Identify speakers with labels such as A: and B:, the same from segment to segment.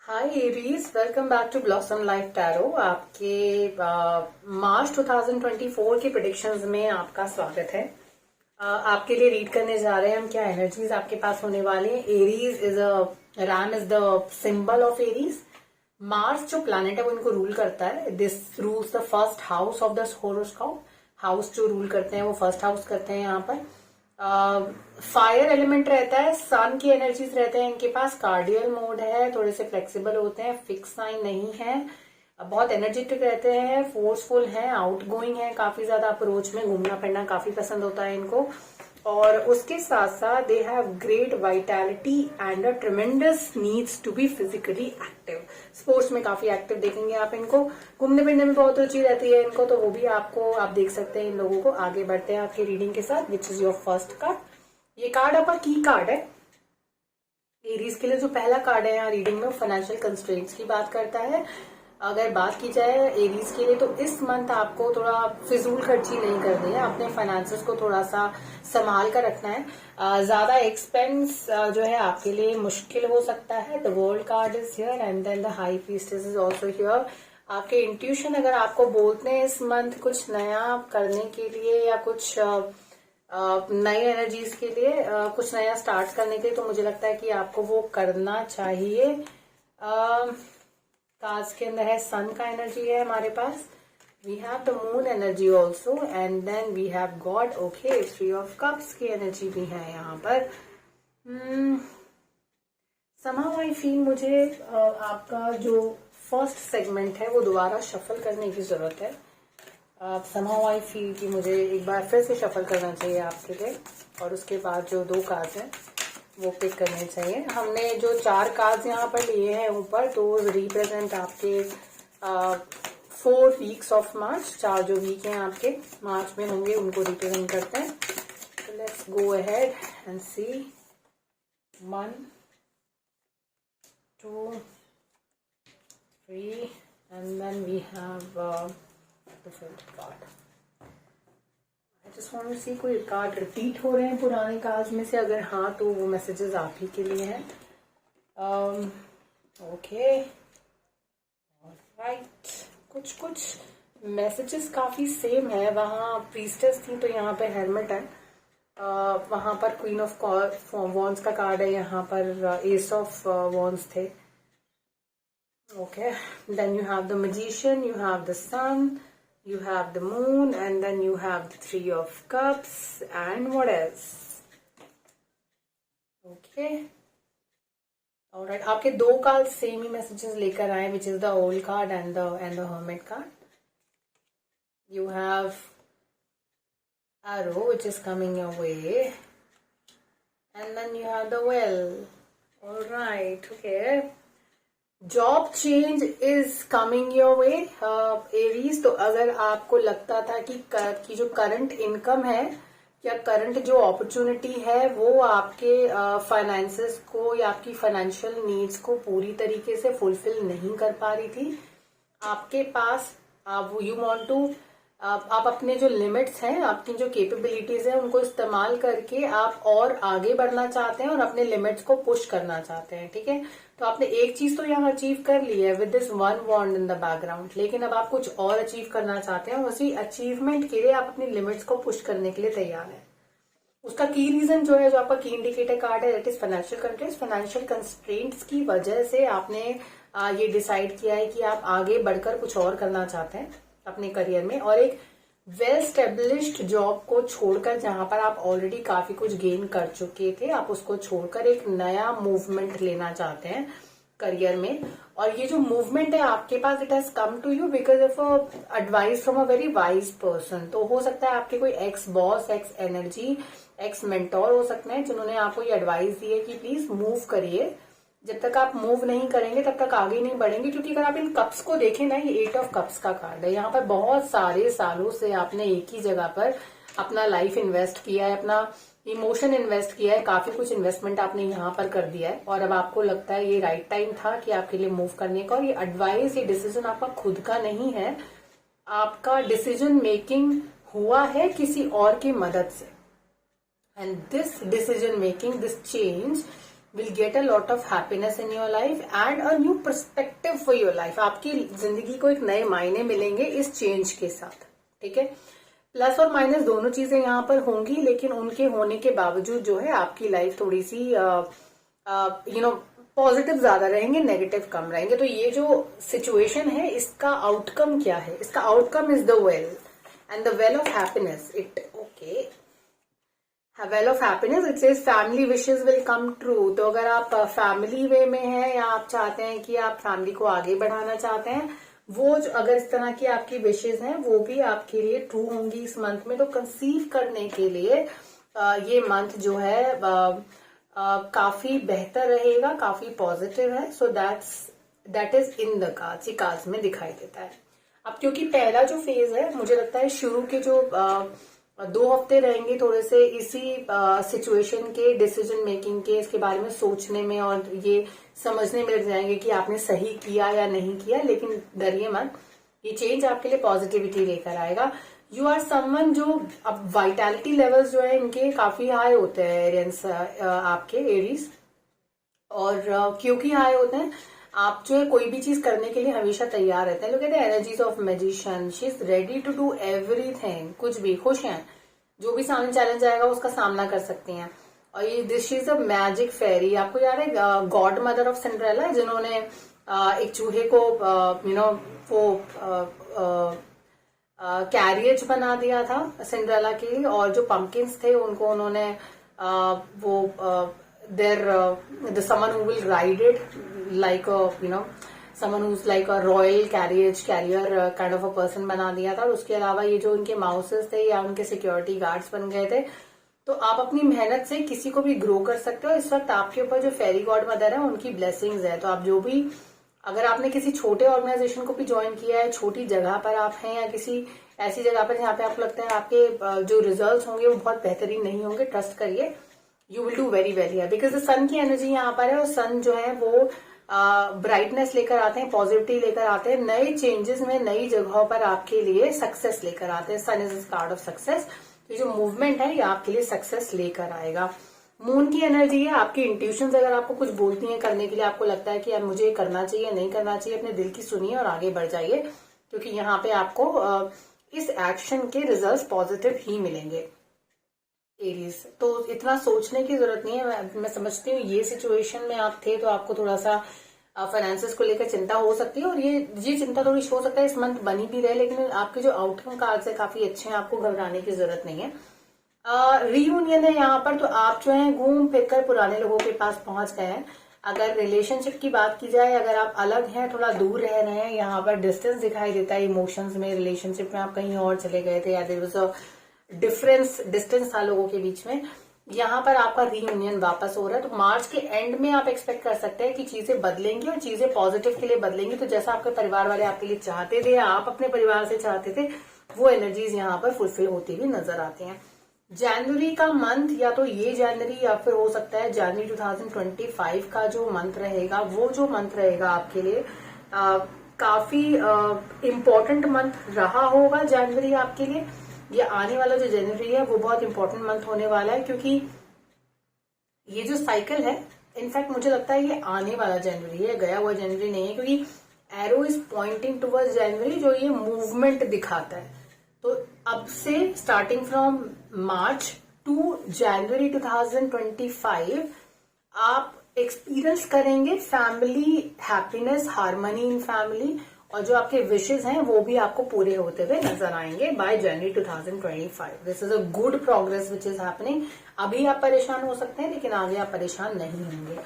A: Hi Aries, welcome back to Blossom Life Tarot. आपके March 2024 के predictions में आपका स्वागत है। आपके लिए रीड करने जा रहे हैं हम क्या एनर्जीज आपके पास होने वाली हैं। Aries is RAM is the symbol of Aries. Mars जो प्लैनेट है वो इनको रूल करता है। This rules the first house of the horoscope. House जो रूल करते हैं वो फर्स्ट हाउस करते हैं यहाँ पर। फायर एलिमेंट रहता है, सन की एनर्जीज रहते हैं इनके पास। कार्डियल मोड है, थोड़े से फ्लेक्सिबल होते हैं, फिक्स साइन नहीं है, बहुत एनर्जेटिक रहते हैं, फोर्सफुल हैं, आउटगोइंग है, काफी ज्यादा अप्रोच में घूमना फिरना काफी पसंद होता है इनको। और उसके साथ साथ they have great vitality and a tremendous needs to be physically active. Sports में काफी एक्टिव देखेंगे आप इनको। घूमने फिरने में बहुत रुचि रहती है इनको, तो वो भी आपको आप देख सकते हैं इन लोगों को। आगे बढ़ते हैं आपकी रीडिंग के साथ, which is your first card. ये कार्ड आपका की कार्ड है। एरीज के लिए जो पहला कार्ड है यहाँ रीडिंग में, फाइनेंशियल कंस्ट्रेंट्स की बात करता है। अगर बात की जाए एरीज के लिए, तो इस मंथ आपको थोड़ा फिजूल खर्ची नहीं करनी है, अपने फाइनेंसेस को थोड़ा सा संभाल कर रखना है। ज्यादा एक्सपेंस जो है आपके लिए मुश्किल हो सकता है। The world card is here and then the high priestess is also here. आपके इंट्यूशन अगर आपको बोलते हैं इस मंथ कुछ नया करने के लिए या कुछ नई एनर्जीज के लिए, कुछ नया स्टार्ट करने के लिए, तो मुझे लगता है कि आपको वो करना चाहिए। कार्ड्स के अंदर है सन का एनर्जी है हमारे पास, we have the moon energy also and then we have God. Okay, three of cups की एनर्जी भी है यहाँ पर। somehow I feel मुझे आपका जो फर्स्ट सेगमेंट है वो दोबारा शफल करने की जरूरत है। somehow I feel कि मुझे एक बार फिर से शफल करना चाहिए आपके लिए, और उसके बाद जो दो कार्ड्स हैं वो पिक करने चाहिए। हमने जो 4 कार्ड्स यहाँ पर लिए हैं ऊपर, तो रिप्रेजेंट आपके 4 वीक्स ऑफ मार्च। 4 जो वीक हैं आपके मार्च में होंगे उनको रिप्रेजेंट करते हैं। तो let's go ahead and see. 1 2 3 and then we have the fifth card. I just want to see कोई कार्ड रिपीट हो रहे हैं पुराने कार्ड्स में से। अगर हाँ तो वो मैसेजेस आप ही के लिए हैं। ओके, राइट, कुछ मैसेजेस काफी सेम है। वहाँ प्रीस्टेस थी तो यहाँ पे हेलमेट है। वहाँ पर क्वीन ऑफ वॉन्ड्स का कार्ड है, यहाँ पर एस ऑफ वॉन्ड्स थे। Okay, then you have the magician, you have the sun, you have the moon, and then you have the 3 of cups, and what else? Okay, all right, आपके 2 card same ही messages लेकर आए, which is the old card and the hermit card. You have arrow which is coming your way, and then you have the well. All right, okay. Job change is coming your way Aries. तो अगर आपको लगता था कि जो current income है या current जो अपॉर्चुनिटी है वो आपके फाइनेंसेस को या आपकी फाइनेंशियल नीड्स को पूरी तरीके से फुलफिल नहीं कर पा रही थी आपके पास, यू वांट टू, आप अपने जो लिमिट्स हैं, आपकी जो कैपेबिलिटीज है उनको इस्तेमाल करके आप और आगे बढ़ना चाहते हैं और अपने लिमिट्स को पुश करना चाहते हैं। ठीक है, तो आपने एक चीज तो यहाँ अचीव कर ली है with this 1 wand in the background, लेकिन अब आप कुछ और अचीव करना चाहते हैं। उसी अचीवमेंट के लिए आप अपनी लिमिट्स को पुश करने के लिए तैयार हैं। उसका की रीजन जो है, जो आपका की इंडिकेटर कार्ड है, that is financial constraints. Financial constraints की वजह से आपने ये डिसाइड किया है कि आप आगे बढ़कर कुछ और करना चाहते हैं अपने करियर में, और एक वेल स्टेब्लिश्ड जॉब को छोड़कर, जहां पर आप ऑलरेडी काफी कुछ गेन कर चुके थे, आप उसको छोड़कर एक नया मूवमेंट लेना चाहते हैं करियर में। और ये जो मूवमेंट है आपके पास, it has come to you because of advice from a very wise person. तो हो सकता है आपके कोई ex boss, ex energy, ex mentor हो सकते हैं जिन्होंने आपको ये एडवाइस दी है कि प्लीज मूव करिए। जब तक आप मूव नहीं करेंगे तब तक आगे नहीं बढ़ेंगे, क्योंकि अगर आप इन कप्स को देखें ना, ये 8 ऑफ कप्स का कार्ड है। यहाँ पर बहुत सारे सालों से आपने एक ही जगह पर अपना लाइफ इन्वेस्ट किया है, अपना इमोशन इन्वेस्ट किया है, काफी कुछ इन्वेस्टमेंट आपने यहाँ पर कर दिया है, और अब आपको लगता है ये राइट टाइम था कि आपके लिए मूव करने का। और ये एडवाइस, ये डिसीजन आपका खुद का नहीं है, आपका डिसीजन मेकिंग हुआ है किसी और की मदद से। And this decision making, this change will get a lot of happiness in your life and a new perspective for your life. आपकी जिंदगी को एक नए मायने मिलेंगे इस चेंज के साथ, ठीक है। प्लस और माइनस दोनों चीजें यहाँ पर होंगी, लेकिन उनके होने के बावजूद जो है आपकी लाइफ थोड़ी सी पॉजिटिव ज्यादा रहेंगे, नेगेटिव कम रहेंगे। तो ये जो सिचुएशन है इसका आउटकम क्या है? इसका outcome is the well and the well of happiness. It okay, well of happiness it says family wishes will come true. तो अगर आप फैमिली वे में हैं या आप चाहते हैं कि आप फैमिली को आगे बढ़ाना चाहते हैं, वो जो अगर इस तरह की आपकी विशेज हैं वो भी आपके लिए ट्रू होंगी इस मंथ में। तो कंसीव करने के लिए ये मंथ जो है काफी बेहतर रहेगा, काफी पॉजिटिव है। So that is in the cards, ये कार्ड्स में दिखाई देता है। अब क्योंकि पहला जो फेज है मुझे लगता है शुरू के जो 2 हफ्ते रहेंगे थोड़े से इसी सिचुएशन के, डिसीजन मेकिंग के, इसके बारे में सोचने में और ये समझने में लग जाएंगे कि आपने सही किया या नहीं किया। लेकिन डरिए मत, ये चेंज आपके लिए पॉजिटिविटी लेकर आएगा। यू आर समवन जो अब वाइटैलिटी लेवल्स जो है इनके काफी हाई होते हैं एरियंस, आपके एरीज, और क्योंकि हाई होते हैं आप जो है कोई भी चीज करने के लिए हमेशा तैयार रहते हैं। लोग कहते हैं energies of magician, she is ready to do everything. कुछ भी खुश हैं, जो भी सामने चैलेंज आएगा उसका सामना कर सकती हैं। और ये दिस इज अ मैजिक फेरी। आपको याद है गॉड मदर ऑफ सिंड्रेला, जिन्होंने एक चूहे को वो कैरियज बना दिया था सिंड्रेला के लिए, और जो पंपकिंस थे उनको उन्होंने the someone who will ride it like someone who's like a royal carrier kind of a person बना दिया था। और उसके अलावा ये जो उनके माउसेस थे या उनके सिक्योरिटी गार्ड्स बन गए थे। तो आप अपनी मेहनत से किसी को भी ग्रो कर सकते हो। इस वक्त आपके ऊपर जो फेरी गॉड मदर है उनकी ब्लेसिंग्स है। तो आप जो भी, अगर आपने किसी छोटे ऑर्गेनाइजेशन को भी ज्वाइन किया है, छोटी जगह पर आप हैं या किसी ऐसी जगह पर जहाँ पे आपको लगता है आपके जो रिजल्ट्स होंगे वो बहुत बेहतरीन नहीं होंगे, ट्रस्ट करिए, you will do very well here. Because the sun की एनर्जी यहाँ पर है और सन जो है वो ब्राइटनेस लेकर आते हैं, पॉजिटिविटी लेकर आते हैं, नए चेंजेस में नई जगहों पर आपके लिए सक्सेस लेकर आते हैं। सन इज कार्ड ऑफ सक्सेस। तो जो मूवमेंट है ये आपके लिए सक्सेस लेकर आएगा। मून की एनर्जी है आपकी इंट्यूशंस, अगर आपको कुछ बोलती हैं करने के लिए, आपको लगता है कि यार मुझे करना चाहिए नहीं करना चाहिए, अपने दिल की सुनिए और आगे बढ़ जाइए, क्योंकि यहाँ पे आपको इस एक्शन के रिजल्ट्स पॉजिटिव ही मिलेंगे। एरीज, तो इतना सोचने की जरूरत नहीं है। मैं समझती हूँ ये सिचुएशन में आप थे तो आपको थोड़ा सा फाइनेंसेस को लेकर चिंता हो सकती है, और ये चिंता थोड़ी हो सकता है इस मंथ बनी भी रहे, लेकिन आपके जो आउटकम कार्ड्स है काफी अच्छे हैं, आपको घबराने की जरूरत नहीं है। रीयूनियन है यहाँ पर, तो आप जो है घूम फिर कर पुराने लोगों के पास पहुंच गए हैं। अगर रिलेशनशिप की बात की जाए, अगर आप अलग हैं, थोड़ा दूर रह रहे हैं, यहाँ पर डिस्टेंस दिखाई देता है इमोशंस में, रिलेशनशिप में आप कहीं और चले गए थे या देयर वाज अ डिस्टेंस था लोगों के बीच में, यहाँ पर आपका रीयूनियन वापस हो रहा है। तो मार्च के एंड में आप एक्सपेक्ट कर सकते हैं कि चीजें बदलेंगी और चीजें पॉजिटिव के लिए बदलेंगी। तो जैसा आपके परिवार वाले आपके लिए चाहते थे या आप अपने परिवार से चाहते थे, वो एनर्जीज यहाँ पर फुलफिल होती हुई नजर आती हैं। जनवरी का मंथ, या तो ये जनवरी या फिर हो सकता है जनवरी 2025 का जो मंथ रहेगा, वो जो मंथ रहेगा आपके लिए काफी इम्पोर्टेंट मंथ रहा होगा। जनवरी आपके लिए, ये आने वाला जो जनवरी है वो बहुत इंपॉर्टेंट मंथ होने वाला है, क्योंकि ये जो साइकिल है, इनफैक्ट मुझे लगता है ये आने वाला जनवरी है, गया हुआ जनवरी नहीं है, क्योंकि एरो इज पॉइंटिंग टुवर्ड्स जनवरी, जो ये मूवमेंट दिखाता है। तो अब से स्टार्टिंग फ्रॉम मार्च टू जनवरी 2025 आप एक्सपीरियंस करेंगे family happiness, harmony in family, और जो आपके विशेस हैं वो भी आपको पूरे होते हुए नजर आएंगे bye January 2025। This is a good progress which is happening. अभी आप परेशान हो सकते हैं, लेकिन आगे आप परेशान नहीं होंगे।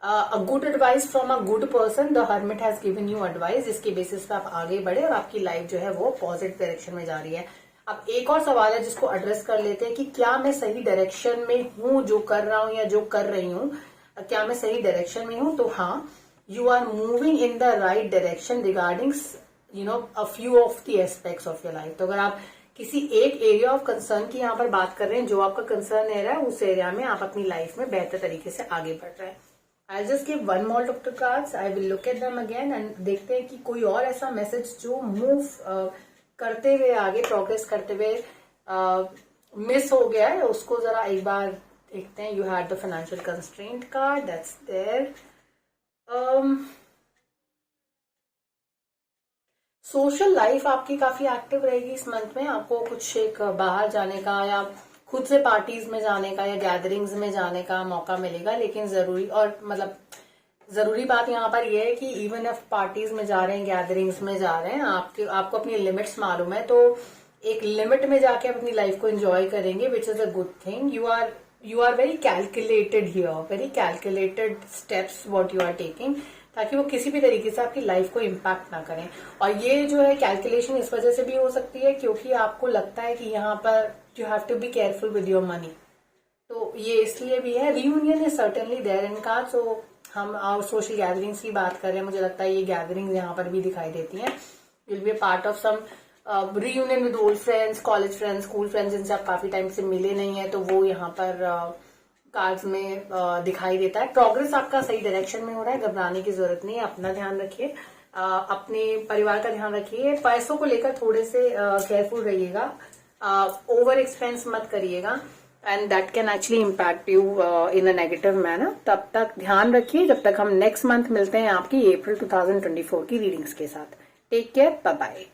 A: A good advice from a good person, the hermit has given you advice, जिसके बेसिस पे आप आगे बढ़े और आपकी लाइफ जो है वो पॉजिटिव डायरेक्शन में जा रही है। अब एक और सवाल है जिसको एड्रेस कर लेते हैं कि क्या मैं सही डायरेक्शन में हूं, जो कर रहा हूं या जो कर रही हूं, क्या मैं सही डायरेक्शन में हूं? तो हाँ, you are moving in the right direction regarding a few of the aspects of your life। तो अगर आप किसी एक एरिया ऑफ कंसर्न की यहाँ पर बात कर रहे हैं, जो आपका कंसर्न एरिया है, उस एरिया में आप अपनी लाइफ में बेहतर तरीके से आगे बढ़ रहे हैं। I just give one more of the cards, I will look at them again and देखते हैं कि कोई और ऐसा मैसेज जो मूव करते हुए आगे प्रोग्रेस करते हुए मिस हो गया है, उसको जरा एक बार देखते हैं. You had the financial constraint card, that's there. Social life आपकी काफी एक्टिव रहेगी इस मंथ में. आपको कुछ एक बाहर जाने का या खुद से पार्टीज में जाने का या गैदरिंग्स में जाने का मौका मिलेगा. लेकिन जरूरी और मतलब जरूरी बात यहाँ पर यह है कि इवन if पार्टीज में जा रहे हैं, गैदरिंग्स में जा रहे हैं, आपको अपनी लिमिट्स मालूम है, तो एक लिमिट में जाके आप अपनी लाइफ को एंजॉय करेंगे, which is a good thing. You are very calculated here, very calculated steps what you are taking, ताकि वो किसी भी तरीके से आपकी लाइफ को इम्पैक्ट ना करें. और ये जो है कैलकुलेशन इस वजह से भी हो सकती है क्योंकि आपको लगता है कि यहाँ पर you have to be careful with your money. तो ये इसलिए भी है. Reunion is certainly there in card. So हम सोशल गैदरिंग्स की बात कर रहे हैं, मुझे लगता है ये गैदरिंग्स यहाँ पर भी दिखाई देती हैं. Will be a part of some reunion with old friends, college friends, school friends जिनसे आप काफी टाइम से मिले नहीं है, तो वो यहाँ पर कार्ड्स में दिखाई देता है. प्रोग्रेस आपका सही डायरेक्शन में हो रहा है, घबराने की जरूरत नहीं है. अपना ध्यान रखिए, अपने परिवार का ध्यान रखिए. पैसों को लेकर थोड़े से केयरफुल रहिएगा, ओवर एक्सपेंस मत करिएगा, and that can actually impact you in a negative manner. तब तक ध्यान रखिए जब तक हम नेक्स्ट मंथ मिलते हैं आपकी अप्रैल 2024 की रीडिंग्स के साथ. Take care, bye bye.